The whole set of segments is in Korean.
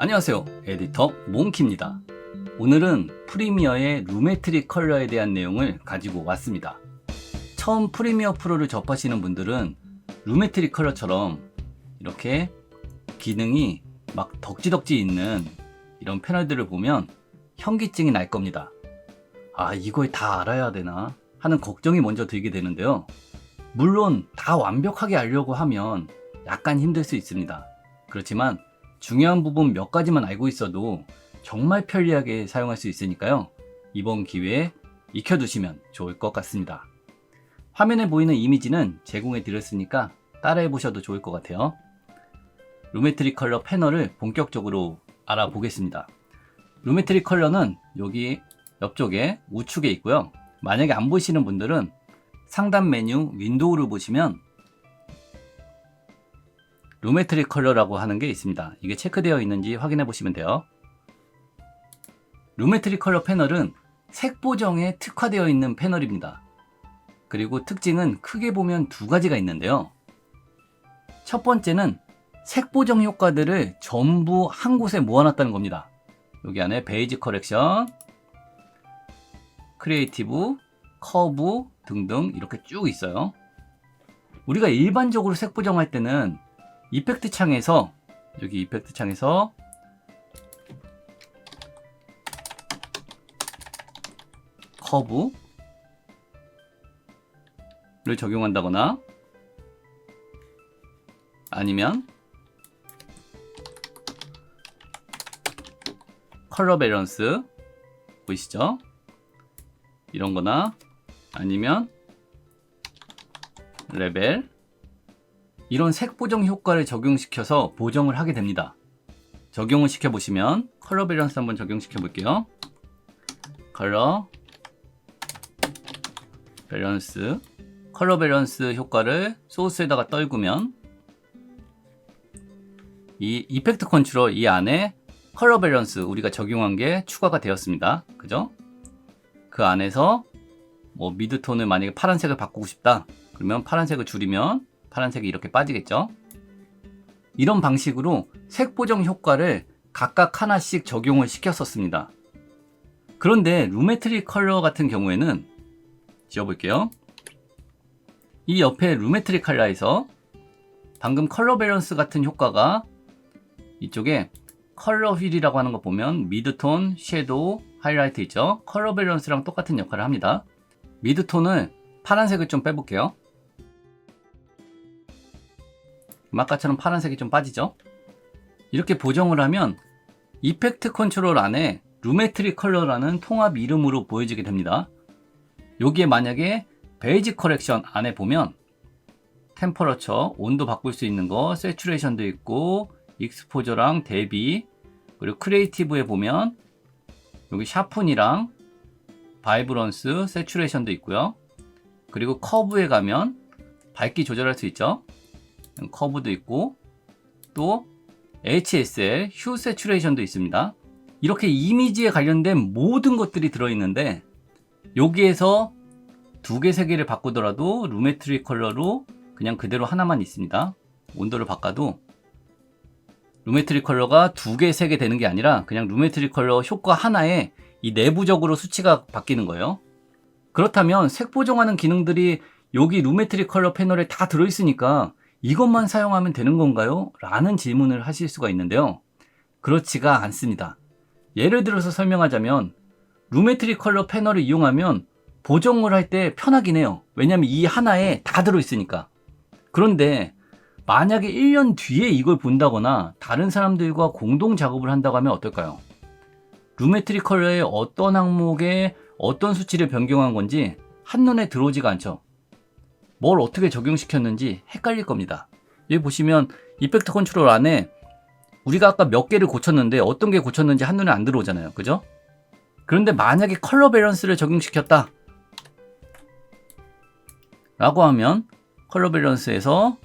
안녕하세요, 에디터 몽키입니다. 오늘은 프리미어의 루메트릭 컬러에 대한 내용을 가지고 왔습니다. 처음 프리미어 프로를 접하시는 분들은 루메트릭 컬러처럼 이렇게 기능이 막 덕지덕지 있는 이런 패널들을 보면 현기증이 날 겁니다. 아, 이걸 다 알아야 되나 하는 걱정이 먼저 들게 되는데요. 물론 다 완벽하게 알려고 하면 약간 힘들 수 있습니다. 그렇지만 중요한 부분 몇 가지만 알고 있어도 정말 편리하게 사용할 수 있으니까요. 이번 기회에 익혀두시면 좋을 것 같습니다. 화면에 보이는 이미지는 제공해 드렸으니까 따라해 보셔도 좋을 것 같아요. 루메트릭 컬러 패널을 본격적으로 알아보겠습니다. 루메트릭 컬러는 여기 옆쪽에 우측에 있고요. 만약에 안 보시는 분들은 상단 메뉴 윈도우를 보시면 루메트릭 컬러라고 하는 게 있습니다. 이게 체크되어 있는지 확인해 보시면 돼요. 루메트릭 컬러 패널은 색 보정에 특화되어 있는 패널입니다. 그리고 특징은 크게 보면 두 가지가 있는데요. 첫 번째는 색 보정 효과들을 전부 한 곳에 모아놨다는 겁니다. 여기 안에 베이지 커렉션, 크리에이티브, 커브 등등 이렇게 쭉 있어요. 우리가 일반적으로 색 보정할 때는 이펙트 창에서 여기 이펙트 창에서 커브를 적용한다거나 아니면 컬러 밸런스 보이시죠? 이런 거나 아니면 레벨 이런 색 보정 효과를 적용시켜서 보정을 하게 됩니다. 적용을 시켜보시면 컬러 밸런스 한번 적용시켜 볼게요. 컬러 밸런스 효과를 소스에다가 떨구면 이 이펙트 컨트롤 이 안에 컬러 밸런스 우리가 적용한 게 추가가 되었습니다. 그죠? 그 안에서 뭐 미드톤을 만약에 파란색을 바꾸고 싶다 그러면 파란색을 줄이면 파란색이 이렇게 빠지겠죠. 이런 방식으로 색 보정 효과를 각각 하나씩 적용을 시켰었습니다. 그런데 루메트릭 컬러 같은 경우에는 지워볼게요. 이 옆에 루메트릭 컬러에서 방금 컬러 밸런스 같은 효과가 이쪽에 컬러 휠이라고 하는 거 보면 미드톤, 섀도우, 하이라이트 있죠. 컬러 밸런스랑 똑같은 역할을 합니다. 미드톤을 파란색을 좀 빼볼게요. 아까처럼 파란색이 좀 빠지죠. 이렇게 보정을 하면 이펙트 컨트롤 안에 루메트릭 컬러라는 통합 이름으로 보여지게 됩니다. 여기에 만약에 베이지 커렉션 안에 보면 템퍼러처, 온도 바꿀 수 있는 거, 세츄레이션도 있고 익스포저랑 대비, 그리고 크리에이티브에 보면 여기 샤픈이랑 바이브런스, 세츄레이션도 있고요. 그리고 커브에 가면 밝기 조절할 수 있죠. 커브도 있고 또 HSL, 휴 세츄레이션도 있습니다. 이렇게 이미지에 관련된 모든 것들이 들어있는데 여기에서 두 개, 세 개를 바꾸더라도 루메트릭 컬러로 그냥 그대로 하나만 있습니다. 온도를 바꿔도 루메트릭 컬러가 두 개, 세 개 되는 게 아니라 그냥 루메트릭 컬러 효과 하나에 이 내부적으로 수치가 바뀌는 거예요. 그렇다면 색 보정하는 기능들이 여기 루메트릭 컬러 패널에 다 들어있으니까 이것만 사용하면 되는 건가요? 라는 질문을 하실 수가 있는데요. 그렇지가 않습니다. 예를 들어서 설명하자면 루메트릭 컬러 패널을 이용하면 보정을 할 때 편하긴 해요. 왜냐면 이 하나에 다 들어있으니까. 그런데 만약에 1년 뒤에 이걸 본다거나 다른 사람들과 공동 작업을 한다고 하면 어떨까요? 루메트릭 컬러의 어떤 항목에 어떤 수치를 변경한 건지 한눈에 들어오지가 않죠. 뭘 어떻게 적용시켰는지 헷갈릴 겁니다. 여기 보시면 이펙트 컨트롤 안에 우리가 아까 몇 개를 고쳤는데 어떤 게 고쳤는지 한눈에 안 들어오잖아요. 그죠? 그런데 만약에 컬러 밸런스를 적용시켰다 라고 하면 컬러 밸런스에서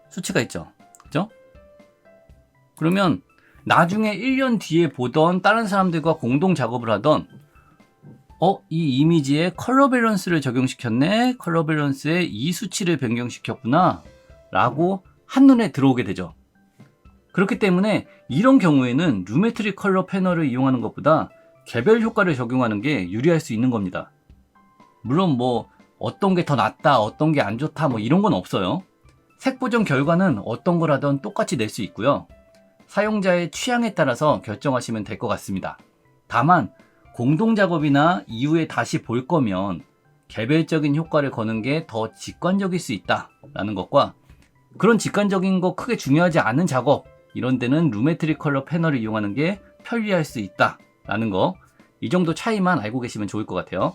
수치가 있죠. 그죠? 그러면 나중에 1년 뒤에 보던 다른 사람들과 공동 작업을 하던 이 이미지에 컬러 밸런스를 적용시켰네. 컬러 밸런스에 이 수치를 변경시켰구나. 라고 한눈에 들어오게 되죠. 그렇기 때문에 이런 경우에는 루메트릭 컬러 패널을 이용하는 것보다 개별 효과를 적용하는 게 유리할 수 있는 겁니다. 물론 뭐 어떤 게 더 낫다, 어떤 게 안 좋다 뭐 이런 건 없어요. 색 보정 결과는 어떤 거라든 똑같이 낼 수 있고요. 사용자의 취향에 따라서 결정하시면 될 것 같습니다. 다만 공동 작업이나 이후에 다시 볼 거면 개별적인 효과를 거는 게 더 직관적일 수 있다라는 것과, 그런 직관적인 거 크게 중요하지 않은 작업 이런 데는 루메트릭 컬러 패널을 이용하는 게 편리할 수 있다라는 거, 이 정도 차이만 알고 계시면 좋을 것 같아요.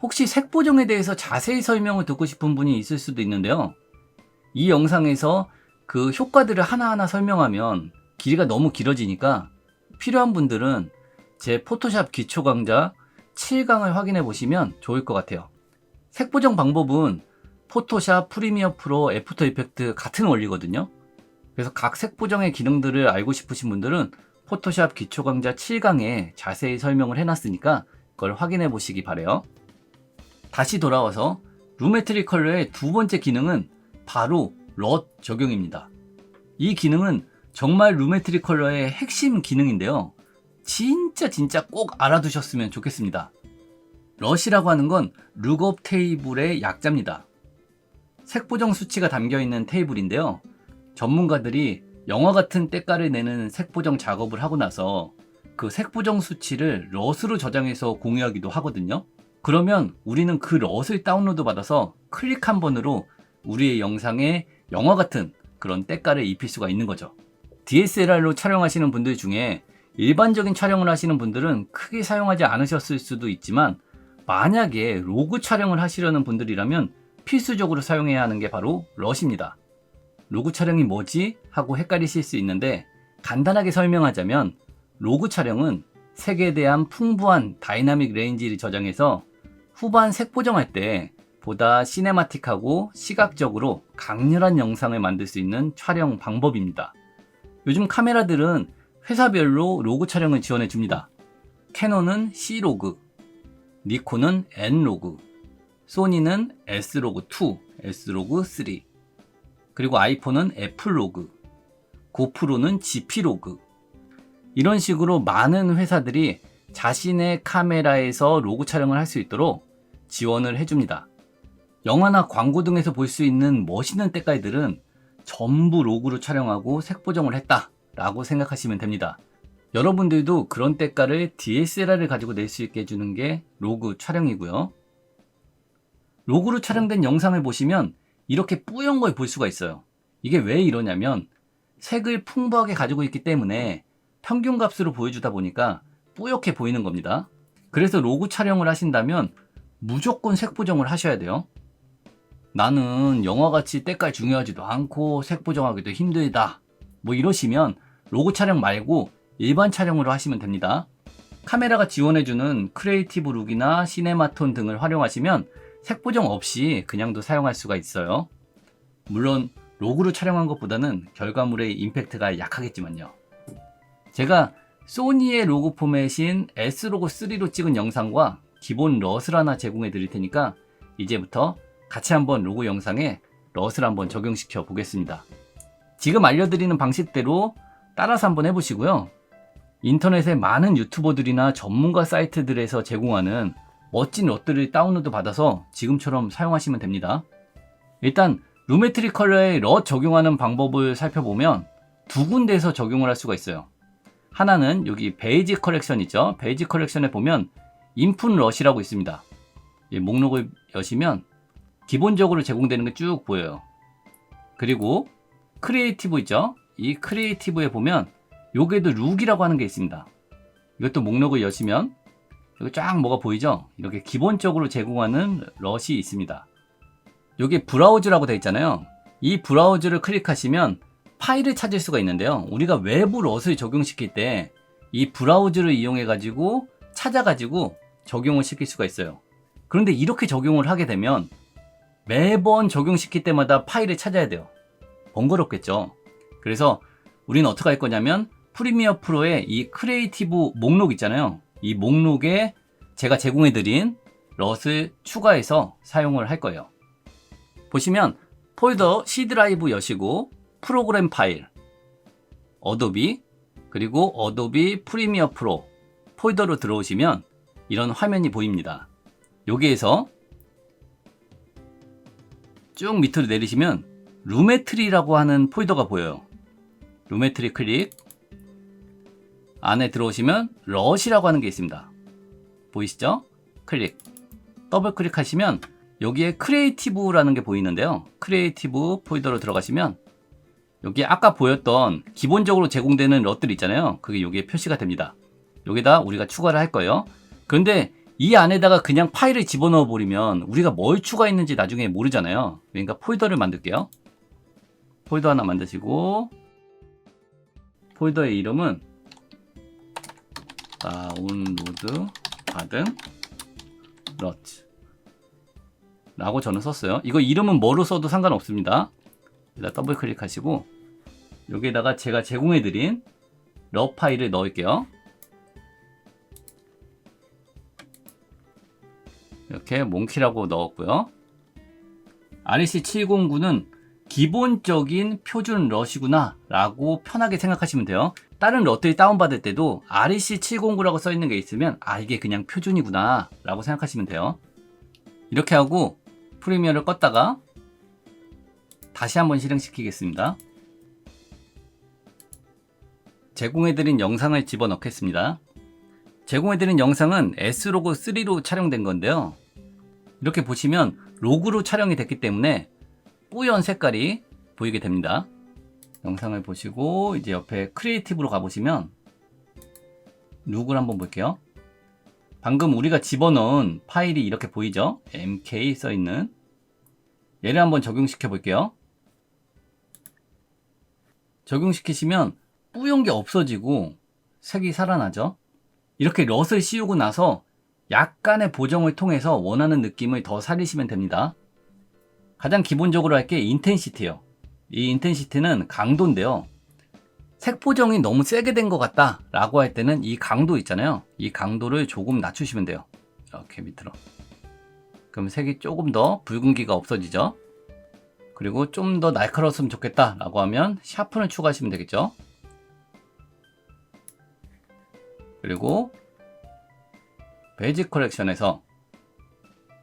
혹시 색 보정에 대해서 자세히 설명을 듣고 싶은 분이 있을 수도 있는데요. 이 영상에서 그 효과들을 하나하나 설명하면 길이가 너무 길어지니까 필요한 분들은 제 포토샵 기초 강좌 7강을 확인해 보시면 좋을 것 같아요. 색 보정 방법은 포토샵, 프리미어 프로, 애프터 이펙트 같은 원리거든요. 그래서 각 색 보정의 기능들을 알고 싶으신 분들은 포토샵 기초 강좌 7강에 자세히 설명을 해놨으니까 그걸 확인해 보시기 바래요. 다시 돌아와서 루메트릭 컬러의 두 번째 기능은 바로 럿 적용입니다. 이 기능은 정말 루메트릭 컬러의 핵심 기능인데요. 진짜 꼭 알아두셨으면 좋겠습니다. 럿이라고 하는 건 룩업 테이블의 약자입니다. 색 보정 수치가 담겨있는 테이블인데요. 전문가들이 영화 같은 때깔을 내는 색 보정 작업을 하고 나서 그 색 보정 수치를 럿으로 저장해서 공유하기도 하거든요. 그러면 우리는 그 럿을 다운로드 받아서 클릭 한 번으로 우리의 영상에 영화 같은 그런 때깔을 입힐 수가 있는 거죠. DSLR로 촬영하시는 분들 중에 일반적인 촬영을 하시는 분들은 크게 사용하지 않으셨을 수도 있지만, 만약에 로그 촬영을 하시려는 분들이라면 필수적으로 사용해야 하는 게 바로 럿입니다. 로그 촬영이 뭐지? 하고 헷갈리실 수 있는데, 간단하게 설명하자면 로그 촬영은 색에 대한 풍부한 다이나믹 레인지를 저장해서 후반 색 보정할 때 보다 시네마틱하고 시각적으로 강렬한 영상을 만들 수 있는 촬영 방법입니다. 요즘 카메라들은 회사별로 로그 촬영을 지원해 줍니다. 캐논은 C로그, 니콘은 N로그, 소니는 S로그2, S로그3, 그리고 아이폰은 애플로그, 고프로는 GP로그. 이런 식으로 많은 회사들이 자신의 카메라에서 로그 촬영을 할 수 있도록 지원을 해줍니다. 영화나 광고 등에서 볼 수 있는 멋있는 때깔들은 전부 로그로 촬영하고 색 보정을 했다라고 생각하시면 됩니다. 여러분들도 그런 때깔을 DSLR을 가지고 낼 수 있게 해주는 게 로그 촬영이고요. 로그로 촬영된 영상을 보시면 이렇게 뿌연 걸 볼 수가 있어요. 이게 왜 이러냐면 색을 풍부하게 가지고 있기 때문에 평균값으로 보여주다 보니까 뿌옇게 보이는 겁니다. 그래서 로그 촬영을 하신다면 무조건 색 보정을 하셔야 돼요. 나는 영화같이 때깔 중요하지도 않고 색 보정하기도 힘들다 뭐 이러시면 로그 촬영 말고 일반 촬영으로 하시면 됩니다. 카메라가 지원해주는 크리에이티브 룩이나 시네마톤 등을 활용하시면 색 보정 없이 그냥도 사용할 수가 있어요. 물론 로그로 촬영한 것보다는 결과물의 임팩트가 약하겠지만요. 제가 소니의 로고 포맷인 S로고3로 찍은 영상과 기본 럿을 하나 제공해 드릴 테니까 이제부터 같이 한번 로고 영상에 럿을 한번 적용시켜 보겠습니다. 지금 알려드리는 방식대로 따라서 한번 해보시고요. 인터넷에 많은 유튜버들이나 전문가 사이트들에서 제공하는 멋진 럿들을 다운로드 받아서 지금처럼 사용하시면 됩니다. 일단 루메트릭 컬러에 럿 적용하는 방법을 살펴보면 두 군데에서 적용을 할 수가 있어요. 하나는 여기 베이직 컬렉션 있죠. 베이직 컬렉션에 보면 인풋 럿이라고 있습니다. 이 목록을 여시면 기본적으로 제공되는 게 쭉 보여요. 그리고 크리에이티브 있죠. 이 크리에이티브에 보면 여기에도 룩이라고 하는 게 있습니다. 이것도 목록을 여시면 여기 쫙 뭐가 보이죠. 이렇게 기본적으로 제공하는 럿이 있습니다. 여기 브라우즈라고 되어 있잖아요. 이 브라우즈를 클릭하시면 파일을 찾을 수가 있는데요. 우리가 외부 럿을 적용시킬 때 이 브라우즈를 이용해 가지고 찾아가지고 적용을 시킬 수가 있어요. 그런데 이렇게 적용을 하게 되면 매번 적용시킬 때마다 파일을 찾아야 돼요. 번거롭겠죠. 그래서 우리는 어떻게 할 거냐면 프리미어 프로의 이 크리에이티브 목록 있잖아요. 이 목록에 제가 제공해 드린 럿을 추가해서 사용을 할 거예요. 보시면 폴더 C 드라이브 여시고 프로그램 파일, 어도비, 그리고 어도비 프리미어 프로 폴더로 들어오시면 이런 화면이 보입니다. 여기에서 쭉 밑으로 내리시면 루메트리라고 하는 폴더가 보여요. 루메트리 클릭, 안에 들어오시면 럿이라고 하는 게 있습니다. 보이시죠? 클릭, 더블 클릭하시면 여기에 크리에이티브라는 게 보이는데요. 크리에이티브 폴더로 들어가시면 여기 아까 보였던 기본적으로 제공되는 럿들 있잖아요. 그게 여기에 표시가 됩니다. 여기다 우리가 추가를 할 거예요. 그런데 이 안에다가 그냥 파일을 집어넣어 버리면 우리가 뭘 추가했는지 나중에 모르잖아요. 그러니까 폴더를 만들게요. 폴더 하나 만드시고, 폴더의 이름은 다운로드 받은 럿 라고 저는 썼어요. 이거 이름은 뭐로 써도 상관없습니다. 여기다 더블 클릭하시고 여기에다가 제가 제공해드린 럿 파일을 넣을게요. 이렇게 몽키라고 넣었고요. REC709는 기본적인 표준 럿이구나 라고 편하게 생각하시면 돼요. 다른 럿들이 다운받을 때도 REC709라고 써있는 게 있으면 이게 그냥 표준이구나 라고 생각하시면 돼요. 이렇게 하고 프리미어를 껐다가 다시 한번 실행시키겠습니다. 제공해드린 영상을 집어넣겠습니다. 제공해드린 영상은 S로그3로 촬영된 건데요. 이렇게 보시면 로그로 촬영이 됐기 때문에 뿌연 색깔이 보이게 됩니다. 영상을 보시고 이제 옆에 크리에이티브로 가보시면 룩을 한번 볼게요. 방금 우리가 집어넣은 파일이 이렇게 보이죠? MK 써있는. 얘를 한번 적용시켜 볼게요. 적용시키시면 뿌연 게 없어지고 색이 살아나죠? 이렇게 럿을 씌우고 나서 약간의 보정을 통해서 원하는 느낌을 더 살리시면 됩니다. 가장 기본적으로 할 게 인텐시티예요. 이 인텐시티는 강도인데요. 색 보정이 너무 세게 된 것 같다 라고 할 때는 이 강도 있잖아요. 이 강도를 조금 낮추시면 돼요. 이렇게 밑으로. 그럼 색이 조금 더 붉은기가 없어지죠. 그리고 좀 더 날카로웠으면 좋겠다 라고 하면 샤픈을 추가하시면 되겠죠. 그리고 베이직 컬렉션에서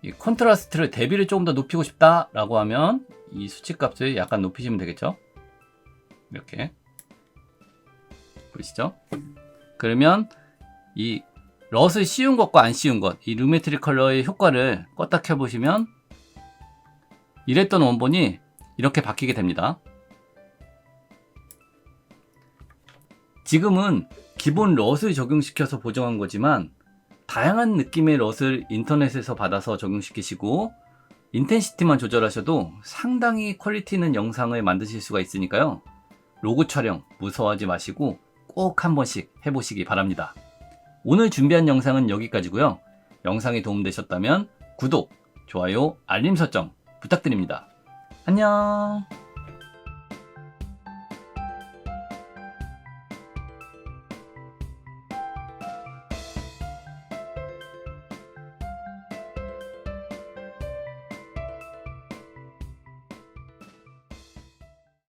이 컨트라스트를 대비를 조금 더 높이고 싶다 라고 하면 이 수치값을 약간 높이시면 되겠죠. 이렇게 보이시죠? 그러면 이 럿을 씌운 것과 안 씌운 것, 이 루메트리 컬러의 효과를 껐다 켜보시면 이랬던 원본이 이렇게 바뀌게 됩니다. 지금은 기본 럿을 적용시켜서 보정한 거지만 다양한 느낌의 럿을 인터넷에서 받아서 적용시키시고 인텐시티만 조절하셔도 상당히 퀄리티 있는 영상을 만드실 수가 있으니까요. 로고 촬영 무서워하지 마시고 꼭 한 번씩 해보시기 바랍니다. 오늘 준비한 영상은 여기까지고요. 영상이 도움되셨다면 구독, 좋아요, 알림 설정 부탁드립니다. 안녕.